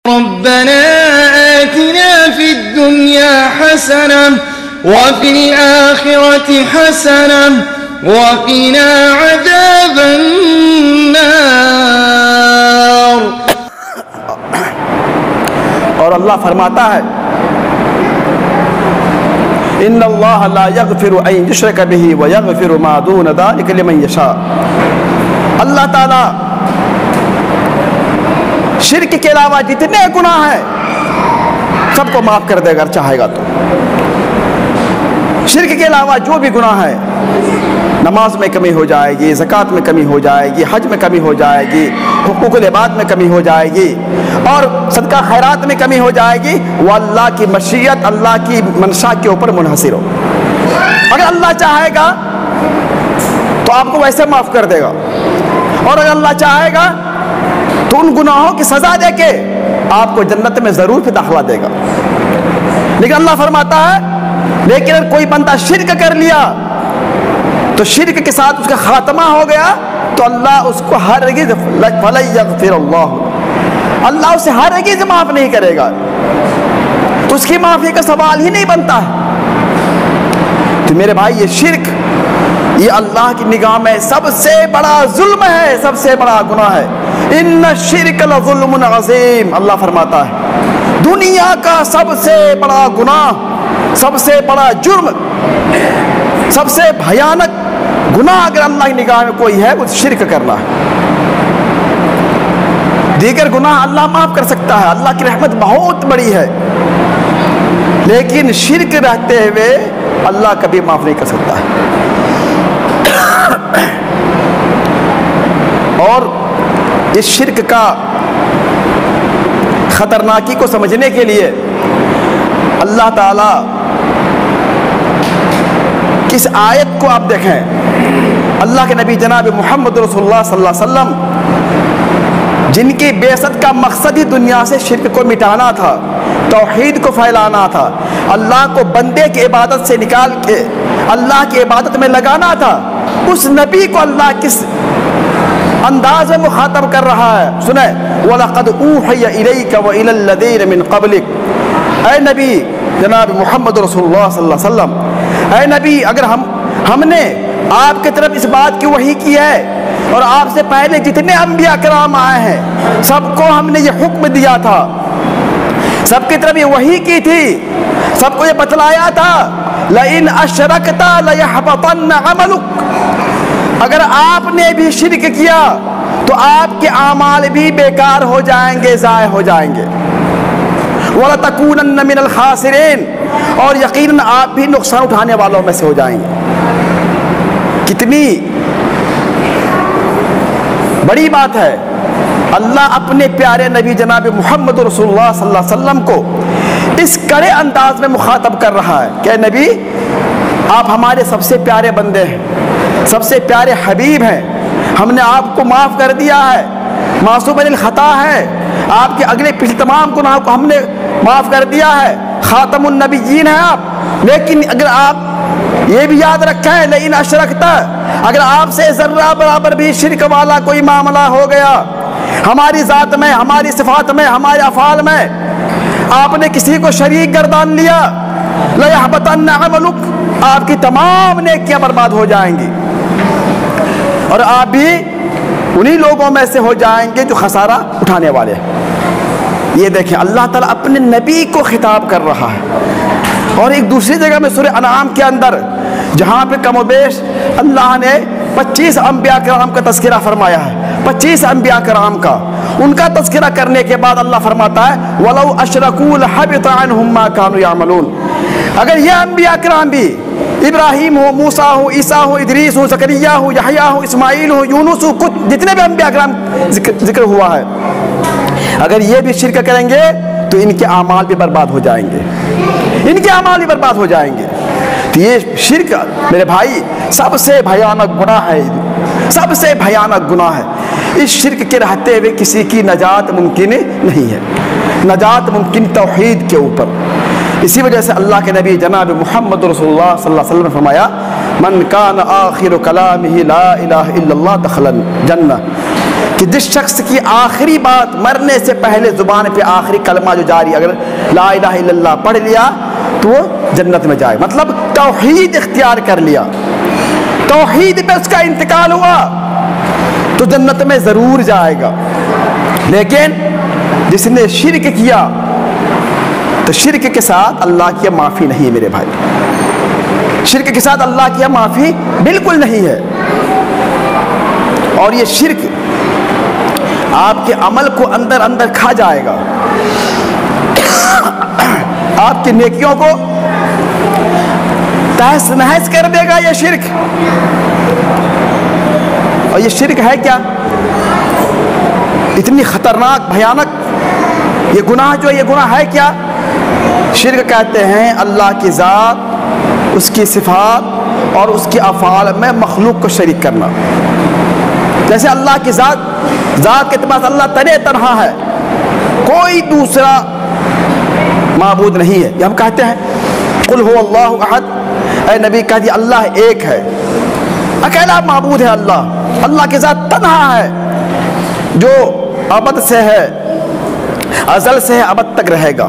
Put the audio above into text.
ربنا آتنا في الدنيا حسنة وفي الآخرة حسنة وقنا عذاب النار. اور اللہ فرماتا ہے ان اللہ لا یغفر ان یشرک به ویغفر ما دون ذلک لمن یشاء. اللہ تعالی شرک کے علاوہ جتنے گناہ ہیں سب کو معاف کر دے اگر چاہے گا تو. شرک کے علاوہ جو بھی گناہ ہے، نماز میں کمی ہو جائے گی، زکوٰۃ میں کمی ہو جائے گی، حج میں کمی ہو جائے گی، حقوق العباد میں کمی ہو جائے گی، اور صدقہ خیرات میں کمی ہو جائے گی، وہ اللہ کی مشیت، اللہ کی منشا کے اوپر منحصر ہو. اگر اللہ چاہے گا تو آپ کو ویسے معاف کر دے گا، اور اگر اللہ چاہے گا تو ان گناہوں کی سزا دے کے آپ کو جنت میں ضرور پھر داخلہ دے گا. لیکن اللہ فرماتا ہے لیکن اگر کوئی بندہ شرک کر لیا تو شرک کے ساتھ اس کا خاتمہ ہو گیا تو اللہ اس کو ہرگز فَلَن يَغْفِرَ اللَّهُ، اللہ اسے ہرگز معاف نہیں کرے گا. تو اس کی معافی کا سوال ہی نہیں بنتا ہے. تو میرے بھائی یہ شرک، یہ اللہ کی نگاہ میں سب سے بڑا ظلم ہے، سب سے بڑا گناہ ہے. ان الشرک لظلم عظیم. اللہ فرماتا ہے دنیا کا سب سے بڑا گناہ، سب سے بڑا جرم، سب سے بھیانک گناہ اگر اللہ کی نگاہ میں کوئی ہے وہ شرک کرنا ہے. دیگر گناہ اللہ معاف کر سکتا ہے، اللہ کی رحمت بہت بڑی ہے، لیکن شرک رہتے ہوئے اللہ کبھی معاف نہیں کر سکتا ہے. اور اس شرک کا خطرناکی کو سمجھنے کے لیے اللہ تعالی کس آیت کو آپ دیکھیں. اللہ کے نبی جناب محمد رسول اللہ صلی اللہ علیہ وسلم جن کی بعثت کا مقصد ہی دنیا سے شرک کو مٹانا تھا، توحید کو پھیلانا تھا، اللہ کو بندے کی عبادت سے نکال کے اللہ کی عبادت میں لگانا تھا، اس نبی کو اللہ کس انداز میں مخاطب کر رہا ہے. سنیں وَلَقَدْ أُوحِيَ إِلَيْكَ وَإِلَى الَّذِينَ مِنْ قَبْلِكَ. اے نبی جناب محمد رسول اللہ صلی اللہ علیہ وسلم، اے نبی اگر ہم نے آپ کی طرف اس بات کی وحی کی ہے اور آپ سے پہلے جتنے انبیاء کرام آئے ہیں سب کو ہم نے یہ حکم دیا تھا، سب کی طرف یہ وحی کی تھی، سب کو یہ بتلایا تھا لَإِنْ أَشْرَكْتَ لَيَحْبَطَنَّ عَمَلُكَ. اگر آپ نے بھی شرک کیا تو آپ کے اعمال بھی بیکار ہو جائیں گے، ضائع ہو جائیں گے. وَلَتَكُونَنَّ مِنَ الْخَاسِرِينَ. اور یقیناً آپ بھی نقصان اٹھانے والوں میں سے ہو جائیں گے. کتنی بڑی بات ہے. اللہ اپنے پیارے نبی جناب محمد رسول اللہ صلی اللہ علیہ وسلم کو اس کڑے انداز میں مخاطب کر رہا ہے کہ نبی آپ ہمارے سب سے پیارے بندے ہیں، سب سے پیارے حبیب ہیں، ہم نے آپ کو معاف کر دیا ہے، معصوم الخطا ہے، آپ کے اگلے پچھلے تمام گناہوں کو ہم نے معاف کر دیا ہے، خاتم النبیین ہیں آپ. لیکن اگر آپ یہ بھی یاد رکھیں لئن اشرکت، اگر آپ سے ذرہ برابر بھی شرک والا کوئی معاملہ ہو گیا ہماری ذات میں، ہماری صفات میں، ہمارے افعال میں، آپ نے کسی کو شریک گردان لیا لَيَحْبَطَنَّ عَمَلُكَ، آپ کی تمام نیکیاں برباد ہو جائیں گی اور آپ بھی انہی لوگوں میں سے ہو جائیں گے جو خسارہ اٹھانے والے ہیں. یہ دیکھیں اللہ تعالیٰ اپنے نبی کو خطاب کر رہا ہے. اور ایک دوسری جگہ میں سورہ انعام کے اندر جہاں پہ کم و بیش اللہ نے 25 انبیاء کرام کا تذکرہ فرمایا ہے، 25 انبیاء کرام کا، ان کا تذکرہ کرنے کے بعد اللہ فرماتا ہے وَلَوْ أَشْرَكُوا لَحَبِطَ عَنْهُمْ مَا كَانُوا يَعْمَلُونَ. اگر یہ انبیاء کرام بھی، ابراہیم ہو، موسیٰ ہو، عیسیٰ ہو، ادریس ہو، زکریا ہو، یحییٰ ہو، اسماعیل ہو، یونس ہو، کچھ جتنے بھی انبیاء کرام ذکر ہوا ہے، اگر یہ بھی شرک کریں گے تو ان کے اعمال بھی برباد ہو جائیں گے، ان کے اعمال بھی برباد ہو جائیں گے. تو یہ شرک میرے بھائی سب سے بھیانک گناہ ہے، سب سے بھیانک گناہ ہے. اس شرک کے رہتے ہوئے کسی کی نجات ممکن نہیں ہے، نجات ممکن توحید کے اوپر. اسی وجہ سے اللہ کے نبی جناب محمد رسول اللہ صلی اللہ علیہ وسلم نے فرمایا من کان آخر کلامہ لا الہ الا اللہ دخل الجنہ. کہ جس شخص کی آخری بات مرنے سے پہلے زبان پہ آخری کلمہ جو جاری اگر لا الہ الا اللہ پڑھ لیا تو وہ جنت میں جائے. مطلب توحید اختیار کر لیا, توحید پہ اس کا انتقال ہوا تو جنت میں ضرور جائے گا. لیکن جس نے شرک کیا تو شرک کے ساتھ اللہ کی معافی نہیں ہے میرے بھائی, شرک کے ساتھ اللہ کی معافی بالکل نہیں ہے. اور یہ شرک آپ کے عمل کو اندر اندر کھا جائے گا, آپ کی نیکیوں کو تہس نہس کر دے گا یہ شرک. اور یہ شرک ہے کیا؟ اتنی خطرناک بھیانک یہ گناہ جو یہ گناہ ہے کیا؟ شرک کہتے ہیں اللہ کی ذات, اس کی صفات اور اس کی افعال میں مخلوق کو شریک کرنا. جیسے اللہ کی ذات کے پاس اللہ تنہا ہے, کوئی دوسرا معبود نہیں ہے. یہ ہم کہتے ہیں قل هو اللہ احد, اے نبی کہہ دیا اللہ ایک ہے, اکیلا معبود ہے اللہ. اللہ کی ذات تنہا ہے جو ابد سے ہے, ازل سے ہے ابد تک رہے گا.